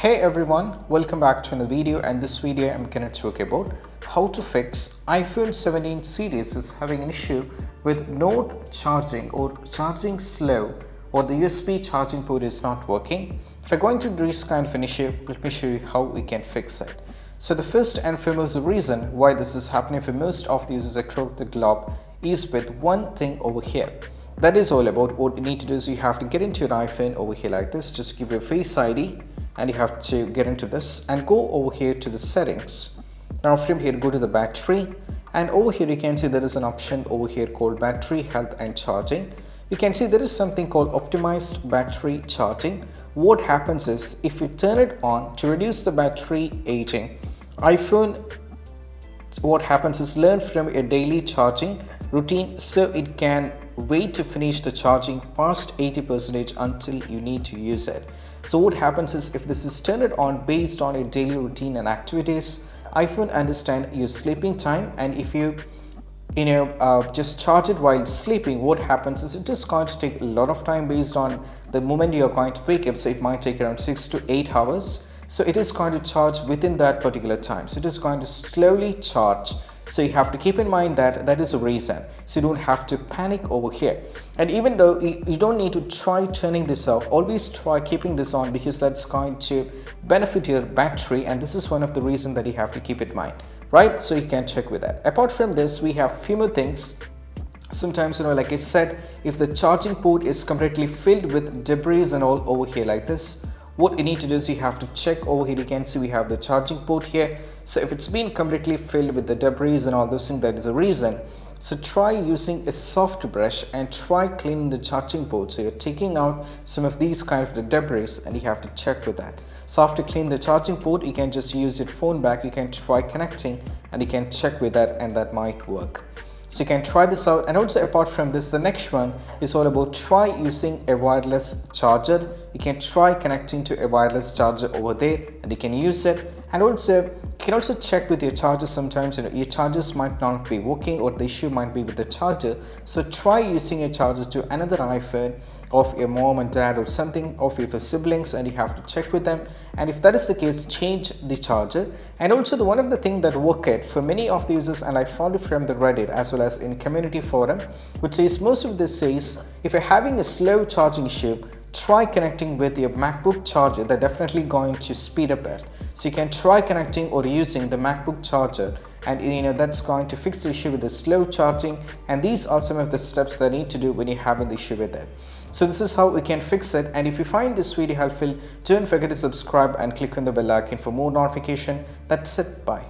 Hey everyone, welcome back to another video, and this video I'm going to talk about how to fix iPhone 17 series is having an issue with not charging or charging slow, or the USB charging port is not working. If you're going through this kind of an issue, let me show you how we can fix it. So the first and foremost reason why this is happening for most of the users across the globe is with one thing over here. That is all about what you need to do is you have to get into your iPhone over here like this, just give your Face ID and you have to get into this and go over here to the settings. Now from here go to the battery, and over here you can see there is an option over here called battery health and charging. You can see there is something called optimized battery charging. What happens is if you turn it on to reduce the battery aging, iPhone what happens is learn from a daily charging routine, so it can wait to finish the charging past 80% until you need to use it. So what happens is if this is turned on based on a daily routine and activities, iPhone understand your sleeping time, and if you just charge it while sleeping, what happens is it is going to take a lot of time based on the moment you are going to wake up. So it might take around 6 to 8 hours. So it is going to charge within that particular time. So it is going to slowly charge. So you have to keep in mind that that is a reason. So you don't have to panic over here. And even though you don't need to try turning this off, always try keeping this on, because that's going to benefit your battery, and this is one of the reasons that you have to keep in mind, right? So you can check with that. Apart from this, we have few more things. Sometimes, like I said, if the charging port is completely filled with debris and all over here like this, what you need to do is you have to check over here. You can see we have the charging port here. So if it's been completely filled with the debris and all those things, that is a reason. So try using a soft brush and try cleaning the charging port. So you're taking out some of these kind of the debris, and you have to check with that. So after clean the charging port, you can just use your phone back. You can try connecting and you can check with that, and that might work. So you can try this out. And also apart from this, the next one is all about try using a wireless charger. You can try connecting to a wireless charger over there and you can use it. And also you can also check with your charger. Sometimes your chargers might not be working, or the issue might be with the charger. So try using your chargers to another iPhone of your mom and dad or something of your siblings, and you have to check with them. And if that is the case, change the charger. And also the one of the things that worked for many of the users, and I found it from the Reddit as well as in community forum, which says most of this says if you're having a slow charging issue, try connecting with your MacBook charger. They're definitely going to speed up it. So you can try connecting or using the MacBook charger, and that's going to fix the issue with the slow charging. And these are some of the steps that you need to do when you're having the issue with it. So this is how we can fix it. And if you find this video helpful, don't forget to subscribe and click on the bell icon for more notification. That's it. Bye.